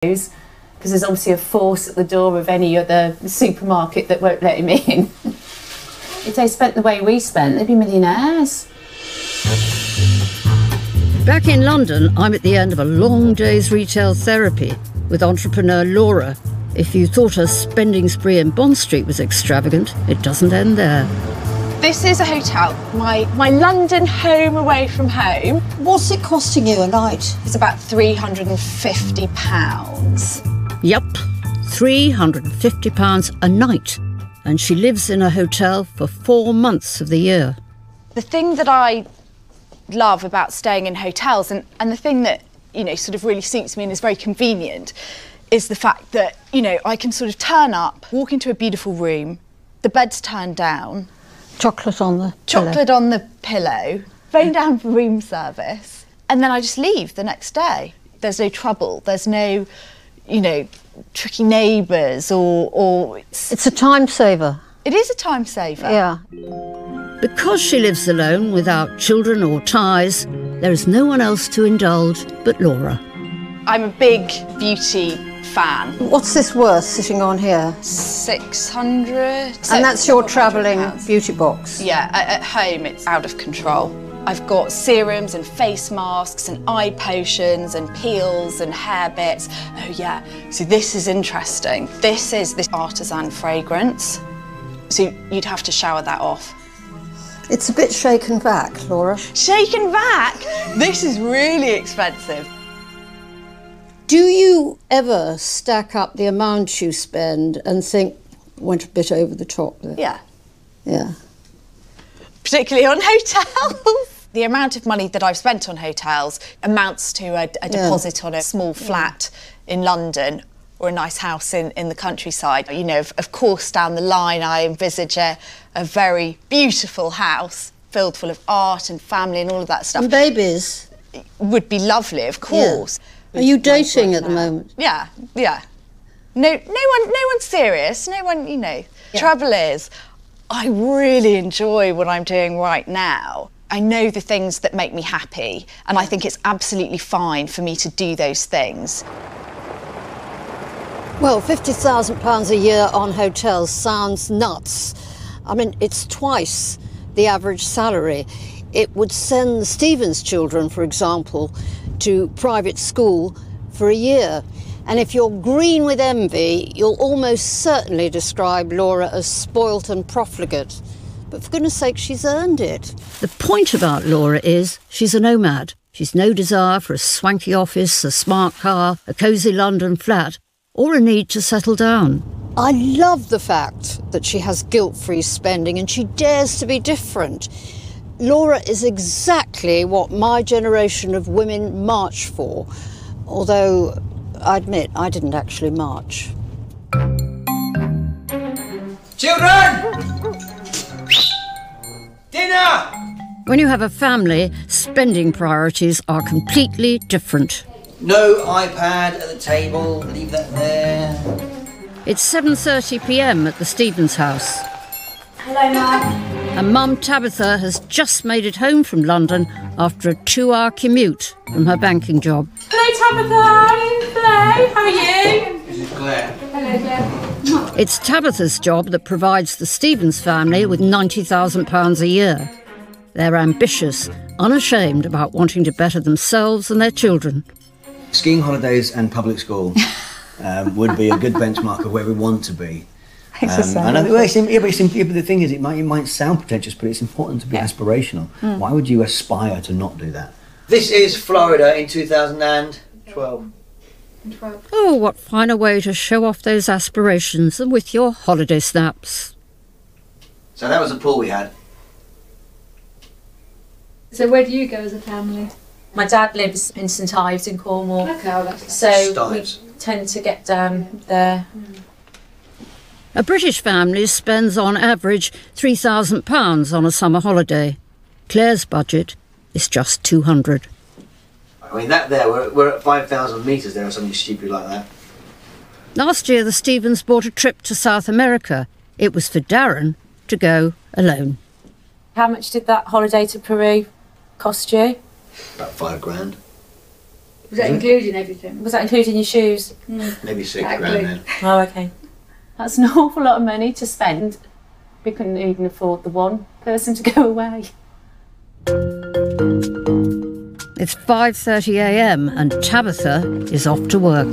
because there's obviously a force at the door of any other supermarket that won't let him in. If they spent the way we spent, they'd be millionaires. Back in London, I'm at the end of a long day's retail therapy with entrepreneur Laura. If you thought her spending spree in Bond Street was extravagant, it doesn't end there. This is a hotel, my London home away from home. What's it costing you a night? It's about £350. Yup, £350 a night. And she lives in a hotel for 4 months of the year. The thing that I love about staying in hotels, and the thing that, you know, sort of really suits me and is very convenient, is the fact that, you know, I can sort of turn up, walk into a beautiful room, the bed's turned down. Chocolate on the pillow, phone down for room service, and then I just leave the next day. There's no trouble, there's no, you know, tricky neighbours or It's a time saver. It is a time saver. Yeah. Because she lives alone without children or ties, there is no one else to indulge but Laura. I'm a big beauty fan. What's this worth sitting on here? 600. And that's your travelling beauty box? Yeah, at home it's out of control. I've got serums and face masks and eye potions and peels and hair bits. Oh yeah, so this is interesting. This is this artisan fragrance. So you'd have to shower that off. It's a bit shaken back, Laura. Shaken back? This is really expensive. Do you ever stack up the amount you spend and think, went a bit over the top there? Yeah. Yeah. Particularly on hotels. The amount of money that I've spent on hotels amounts to a deposit on a small flat in London or a nice house in the countryside. You know, of course, down the line, I envisage a very beautiful house filled full of art and family and all of that stuff. And babies? It would be lovely, of course. Yeah. Are you dating at the moment? Yeah, yeah. No one's serious. No one, you know. Yeah. Trouble is, I really enjoy what I'm doing right now. I know the things that make me happy, and I think it's absolutely fine for me to do those things. Well, £50,000 a year on hotels sounds nuts. I mean, it's twice the average salary. It would send the Stevens children, for example, to private school for a year. And if you're green with envy, you'll almost certainly describe Laura as spoilt and profligate. But for goodness sake, she's earned it. The point about Laura is she's a nomad. She's no desire for a swanky office, a smart car, a cosy London flat, or a need to settle down. I love the fact that she has guilt-free spending and she dares to be different. Laura is exactly what my generation of women march for, although I admit I didn't actually march. Children! Dinner! When you have a family, spending priorities are completely different. No iPad at the table, leave that there. It's 7:30 p.m. at the Stevens house. Hello, Mum. And Mum Tabitha has just made it home from London after a 2-hour commute from her banking job. Hello, Tabitha. Hello, how are you? This is Claire. Hello, Claire. It's Tabitha's job that provides the Stevens family with £90,000 a year. They're ambitious, unashamed about wanting to better themselves and their children. Skiing holidays and public school would be a good benchmark of where we want to be. But the thing is, it might sound pretentious, but it's important to be aspirational. Why would you aspire to not do that? This is Florida in 2012. Oh, what finer way to show off those aspirations than with your holiday snaps. So that was the pool we had. So where do you go as a family? My dad lives in St Ives in Cornwall, so we tend to get down there. A British family spends on average £3,000 on a summer holiday. Claire's budget is just 200. I mean, that there, we're at 5,000 metres there or something stupid like that. Last year, the Stevens bought a trip to South America. It was for Darren to go alone. How much did that holiday to Peru cost you? About £5 grand. Was that including everything? Was that including your shoes? Maybe £6 Exactly. grand then. Oh, okay. That's an awful lot of money to spend. We couldn't even afford the one person to go away. It's 5:30 a.m. and Tabitha is off to work.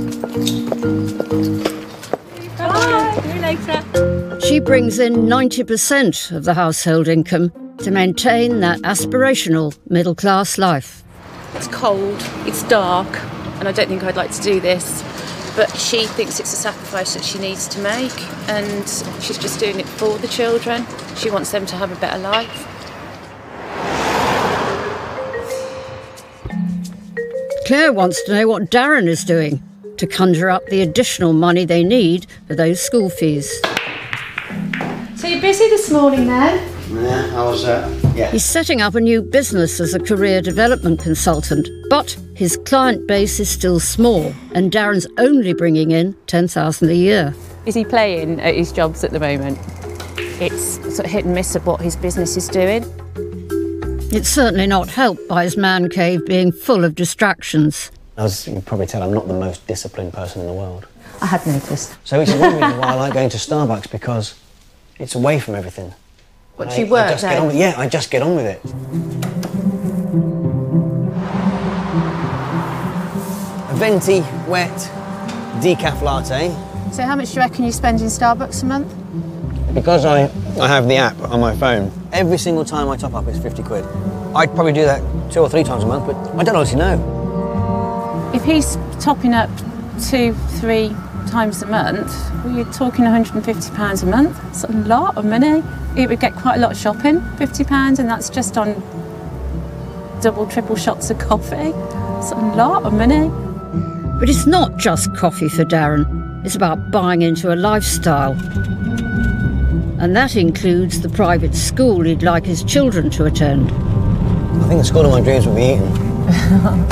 Bye. See you later. She brings in 90% of the household income to maintain that aspirational middle-class life. It's cold, it's dark, and I don't think I'd like to do this, but she thinks it's a sacrifice that she needs to make, and she's just doing it for the children. She wants them to have a better life. Claire wants to know what Darren is doing to conjure up the additional money they need for those school fees. So you're busy this morning then? Yeah, how was that? Yeah. He's setting up a new business as a career development consultant, but his client base is still small, and Darren's only bringing in $10,000 a year. Is he playing at his jobs at the moment? It's sort of hit and miss of what his business is doing. It's certainly not helped by his man cave being full of distractions. As you can probably tell, I'm not the most disciplined person in the world. I had noticed. So it's one reason why I like going to Starbucks, because it's away from everything. What, do you work then? Yeah, I just get on with it. A venti, wet, decaf latte. So how much do you reckon you spend in Starbucks a month? Because I have the app on my phone, every single time I top up it's 50 quid. I'd probably do that 2 or 3 times a month, but I don't honestly know. If he's topping up 2-3 times a month, well, you're talking £150 a month. That's a lot of money. It would get quite a lot of shopping, £50, and that's just on double, triple shots of coffee. It's a lot of money. But it's not just coffee for Darren. It's about buying into a lifestyle. And that includes the private school he'd like his children to attend. I think the school of my dreams will be Eton.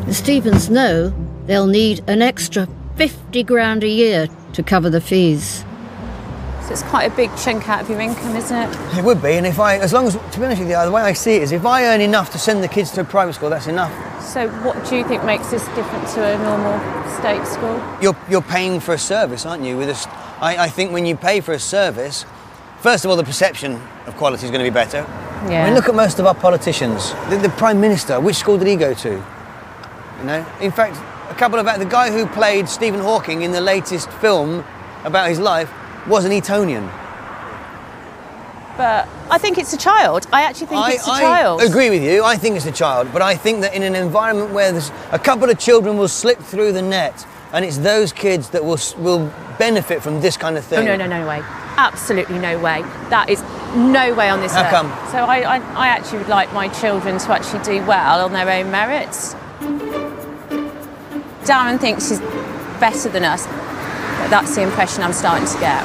The Stevens know they'll need an extra 50 grand a year to cover the fees. So it's quite a big chunk out of your income, isn't it? It would be, and if I, as long as, to be honest with you, the way I see it is if I earn enough to send the kids to a private school, that's enough. So what do you think makes this different to a normal state school? You're paying for a service, aren't you? I think when you pay for a service, first of all, the perception of quality is going to be better. Yeah. I mean, look at most of our politicians. The Prime Minister, which school did he go to? You know, in fact, the guy who played Stephen Hawking in the latest film about his life was an Etonian. But I think it's a child. I actually think it's a child. I agree with you. I think it's a child. But I think that in an environment where there's a couple of children will slip through the net, and it's those kids that will benefit from this kind of thing. Oh, no way. Absolutely no way. That is no way on this earth. How come? So I actually would like my children to actually do well on their own merits. Darren thinks he's better than us. But that's the impression I'm starting to get.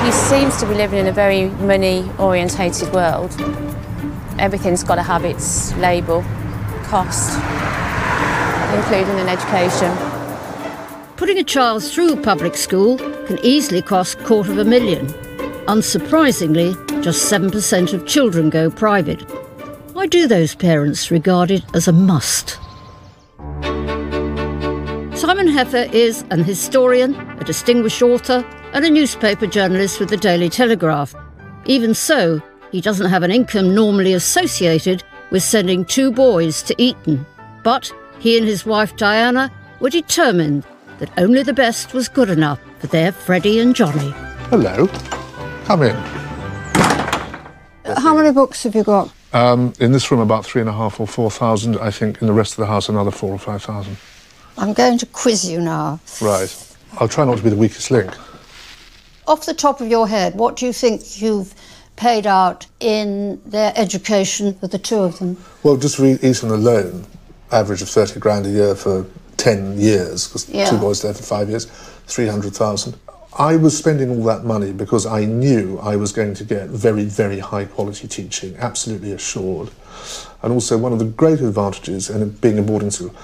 He seems to be living in a very money-orientated world. Everything's got to have its label, cost, including an education. Putting a child through public school can easily cost $250,000. Unsurprisingly, just 7% of children go private. Why do those parents regard it as a must? Simon Heffer is an historian, a distinguished author, and a newspaper journalist with the Daily Telegraph. Even so, he doesn't have an income normally associated with sending 2 boys to Eton. But he and his wife Diana were determined that only the best was good enough for their Freddie and Johnny. Hello. Come in. How many books have you got? In this room, about 3,500 or 4,000. I think in the rest of the house, another 4,000 or 5,000. I'm going to quiz you now. Right. I'll try not to be the weakest link. Off the top of your head, what do you think you've paid out in their education for the 2 of them? Well, just Eton alone, average of 30 grand a year for 10 years, because 2 boys there for 5 years, 300,000. I was spending all that money because I knew I was going to get very, very high quality teaching, absolutely assured. And also one of the great advantages in being a boarding school,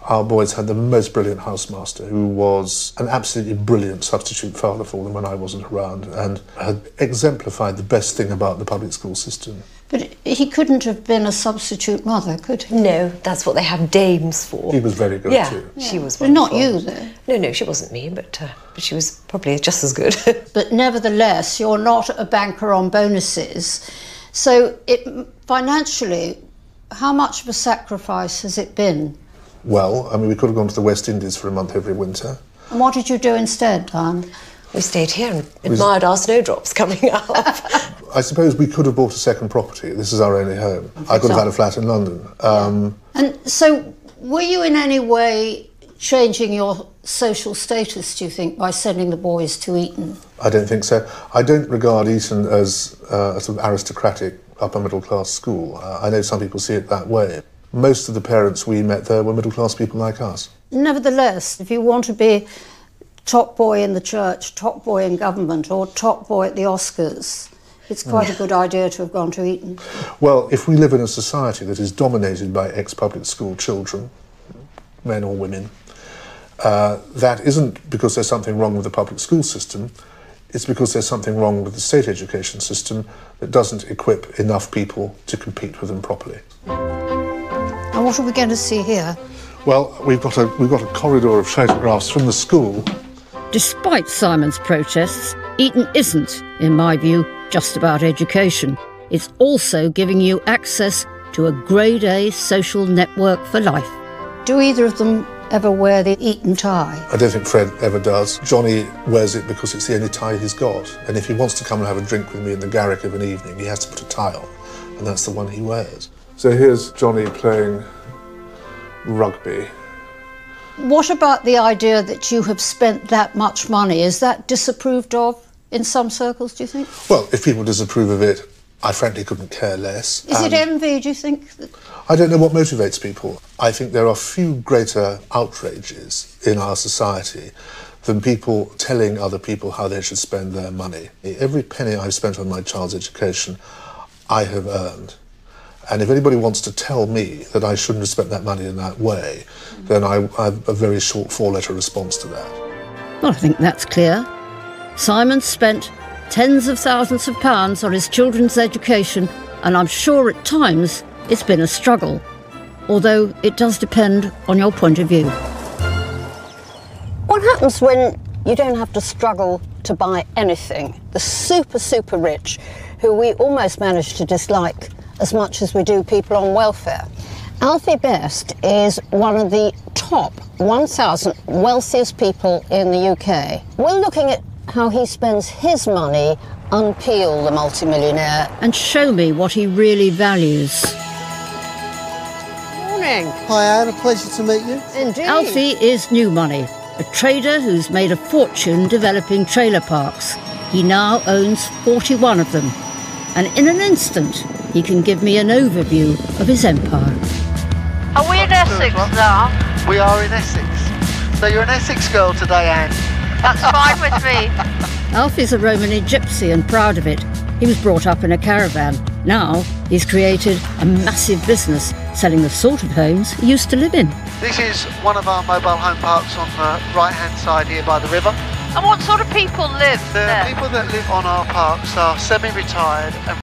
our boys had the most brilliant housemaster who was an absolutely brilliant substitute father for them when I wasn't around and had exemplified the best thing about the public school system. But he couldn't have been a substitute mother, could he? No, that's what they have dames for. He was very good too. Yeah, she was But not wonderful. you, though. No, she wasn't me, but she was probably just as good. But nevertheless, you're not a banker on bonuses. So financially, how much of a sacrifice has it been? Well, I mean, we could have gone to the West Indies for a month every winter. And what did you do instead, Diane? We stayed here and admired our snowdrops coming up. I suppose we could have bought a second property. This is our only home. I could have had a flat in London. And so were you in any way changing your social status, do you think, by sending the boys to Eton? I don't think so. I don't regard Eton as a sort of aristocratic upper middle class school. I know some people see it that way. Most of the parents we met there were middle class people like us. Nevertheless, if you want to be top boy in the church, top boy in government, or top boy at the Oscars, it's quite a good idea to have gone to Eton. Well, if we live in a society that is dominated by ex-public school children, men or women, that isn't because there's something wrong with the public school system, it's because there's something wrong with the state education system that doesn't equip enough people to compete with them properly. And what are we going to see here? Well, we've got a corridor of photographs from the school. Despite Simon's protests, Eton isn't, in my view, just about education. It's also giving you access to a grade A social network for life. Do either of them ever wear the Eton tie? I don't think Fred ever does. Johnny wears it because it's the only tie he's got. And if he wants to come and have a drink with me in the Garrick of an evening, he has to put a tie on. And that's the one he wears. So here's Johnny playing rugby. What about the idea that you have spent that much money? Is that disapproved of in some circles, do you think? Well, if people disapprove of it, I frankly couldn't care less. Is it envy, do you think? I don't know what motivates people. I think there are few greater outrages in our society than people telling other people how they should spend their money. Every penny I've spent on my child's education, I have earned. And if anybody wants to tell me that I shouldn't have spent that money in that way, then I have a very short four-letter response to that. Well, I think that's clear. Simon spent tens of thousands of pounds on his children's education, and I'm sure at times it's been a struggle, although it does depend on your point of view. What happens when you don't have to struggle to buy anything? The super, super rich, who we almost manage to dislike as much as we do people on welfare. Alfie Best is one of the top 1,000 wealthiest people in the UK. We're looking at how he spends his money on Peel, the multimillionaire. And show me what he really values. Morning. Hi Anne, a pleasure to meet you. Indeed. Alfie is new money, a trader who's made a fortune developing trailer parks. He now owns 41 of them. And in an instant, he can give me an overview of his empire. Are we in Essex now? We are in Essex. So you're an Essex girl today, Anne? That's fine with me. Alfie's a Romany gypsy and proud of it. He was brought up in a caravan. Now he's created a massive business selling the sort of homes he used to live in. This is one of our mobile home parks on the right-hand side here by the river. And what sort of people live The there? people that live on our parks are semi-retired and